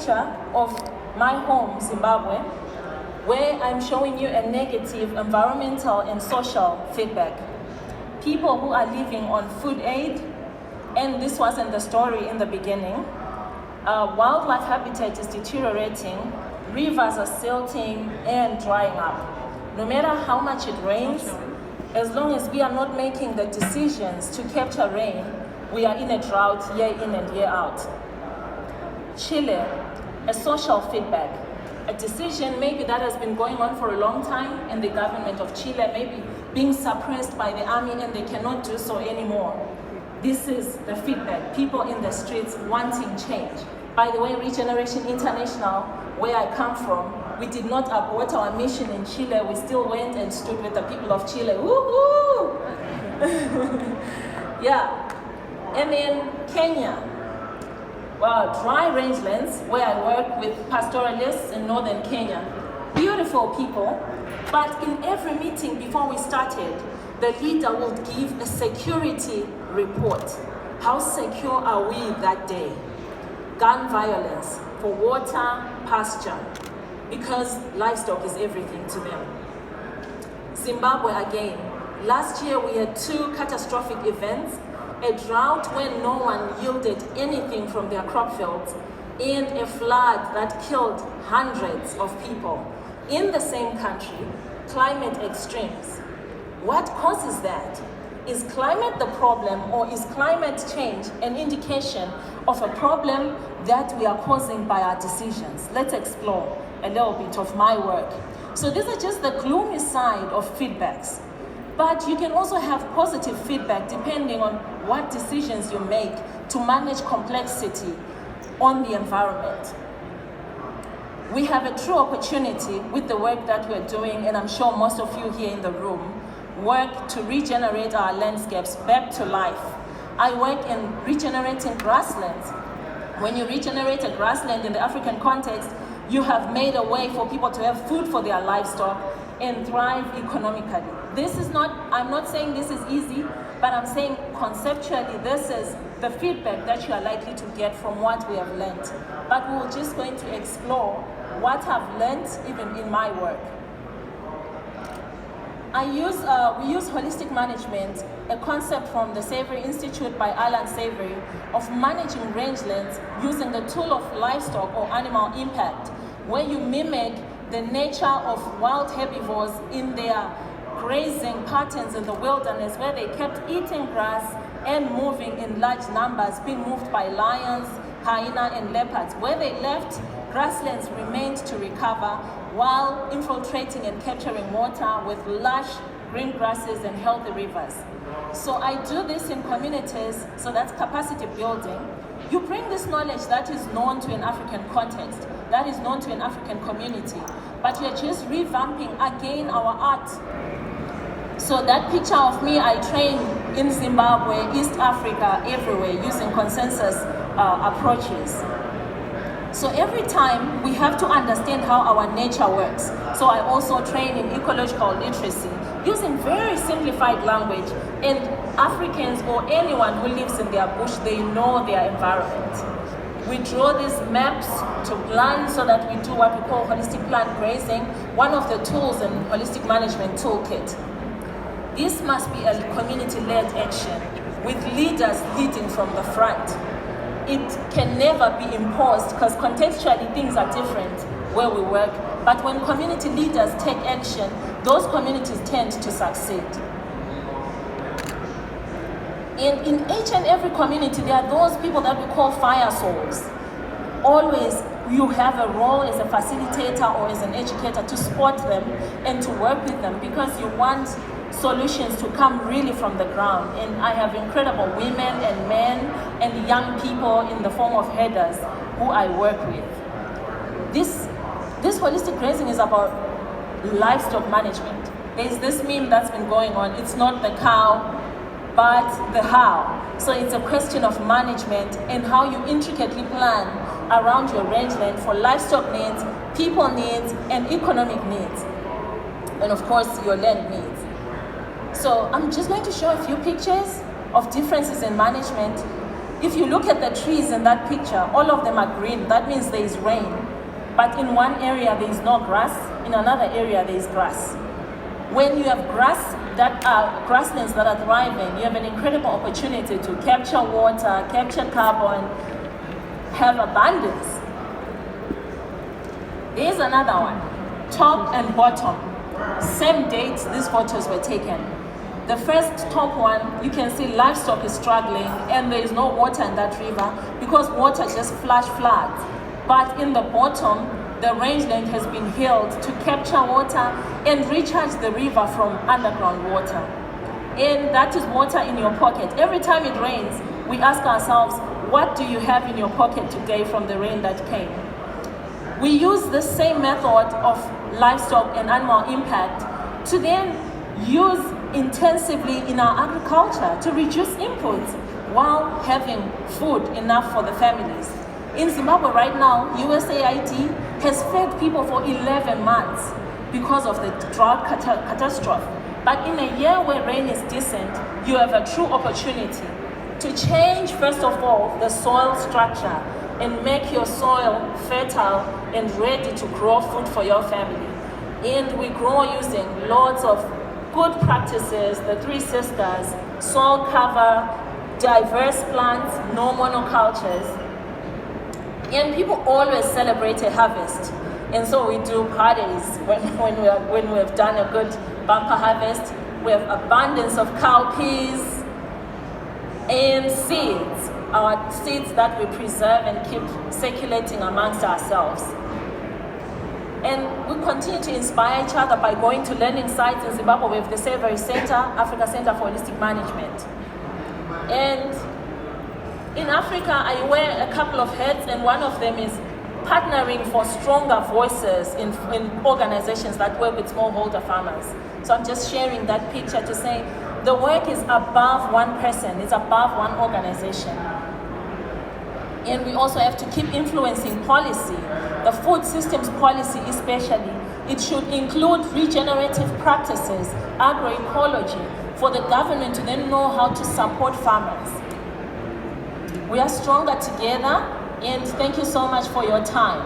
picture of my home, Zimbabwe, where I'm showing you a negative environmental and social feedback. People who are living on food aid, and this wasn't the story in the beginning. Wildlife habitat is deteriorating, rivers are silting and drying up. No matter how much it rains, as long as we are not making the decisions to capture rain, we are in a drought year in and year out. Chile, a social feedback, a decision maybe that has been going on for a long time, and the government of Chile maybe being suppressed by the army and they cannot do so anymore. This is the feedback, people in the streets wanting change. By the way, Regeneration International, where I come from, we did not abort our mission in Chile. We still went and stood with the people of Chile. Woohoo! Yeah. And then Kenya. Well, dry rangelands, where I work with pastoralists in northern Kenya. Beautiful people. But in every meeting before we started, the leader will give a security report. How secure are we that day? Gun violence, for water, pasture, because livestock is everything to them. Zimbabwe again. Last year we had 2 catastrophic events, a drought when no one yielded anything from their crop fields, and a flood that killed hundreds of people in the same country, climate extremes. What causes that? Is climate the problem, or is climate change an indication of a problem that we are causing by our decisions? Let's explore a little bit of my work. So these are just the gloomy side of feedbacks. But you can also have positive feedback depending on what decisions you make to manage complexity on the environment. We have a true opportunity with the work that we're doing, and I'm sure most of you here in the room work to regenerate our landscapes back to life. I work in regenerating grasslands. When you regenerate a grassland in the African context, you have made a way for people to have food for their livestock and thrive economically. This is not, I'm not saying this is easy, but I'm saying conceptually this is the feedback that you are likely to get from what we have learned. But we're just going to explore what I've learned even in my work. We use holistic management, a concept from the Savory Institute by Allan Savory, of managing rangelands using the tool of livestock or animal impact, where you mimic the nature of wild herbivores in their grazing patterns in the wilderness, where they kept eating grass and moving in large numbers, being moved by lions, hyena, and leopards. Where they left, grasslands remained to recover while infiltrating and capturing water with lush green grasses and healthy rivers. So I do this in communities, so that's capacity building. You bring this knowledge that is known to an African context, that is known to an African community, but you're just revamping again our art. So that picture of me, I train in Zimbabwe, East Africa, everywhere, using consensus approaches. So every time we have to understand how our nature works. So I also train in ecological literacy, using very simplified language, and Africans or anyone who lives in their bush, they know their environment. We draw these maps to plan so that we do what we call holistic plant grazing, one of the tools in holistic management toolkit. This must be a community-led action with leaders leading from the front. It can never be imposed because contextually things are different where we work. But when community leaders take action, those communities tend to succeed. And in each and every community, there are those people that we call fire souls. Always you have a role as a facilitator or as an educator to support them and to work with them, because you want solutions to come really from the ground. And I have incredible women and men and young people in the form of herders who I work with. This holistic grazing is about livestock management. There's this meme that's been going on. It's not the cow, but the how. So it's a question of management and how you intricately plan around your rangeland for livestock needs, people needs, and economic needs. And of course, your land needs. So I'm just going to show a few pictures of differences in management. If you look at the trees in that picture, all of them are green. That means there is rain. But in one area there is no grass, in another area there is grass. When you have grasslands that are thriving, you have an incredible opportunity to capture water, capture carbon, have abundance. Here's another one, top and bottom. Same date these photos were taken. The first top one, you can see livestock is struggling and there is no water in that river because water just flash floods. But in the bottom, the rangeland has been healed to capture water and recharge the river from underground water. And that is water in your pocket. Every time it rains, we ask ourselves, what do you have in your pocket today from the rain that came? We use the same method of livestock and animal impact to then use intensively in our agriculture to reduce inputs while having food enough for the families. In Zimbabwe right now, USAID has fed people for 11 months because of the drought catastrophe. But in a year where rain is decent, you have a true opportunity to change, first of all, the soil structure and make your soil fertile and ready to grow food for your family. And we grow using lots of good practices, the 3 sisters, soil cover, diverse plants, no monocultures. And people always celebrate a harvest. And so we do parties when we have done a good bumper harvest. We have abundance of cowpeas and seeds, our seeds that we preserve and keep circulating amongst ourselves. And we continue to inspire each other by going to learning sites in Zimbabwe with the Savory Center, Africa Center for Holistic Management. And in Africa, I wear a couple of hats, and one of them is partnering for stronger voices in organizations that work with smallholder farmers. So I'm just sharing that picture to say the work is above one person, it's above one organization. And we also have to keep influencing policy, the food systems policy especially. It should include regenerative practices, agroecology, for the government to then know how to support farmers. We are stronger together, and thank you so much for your time.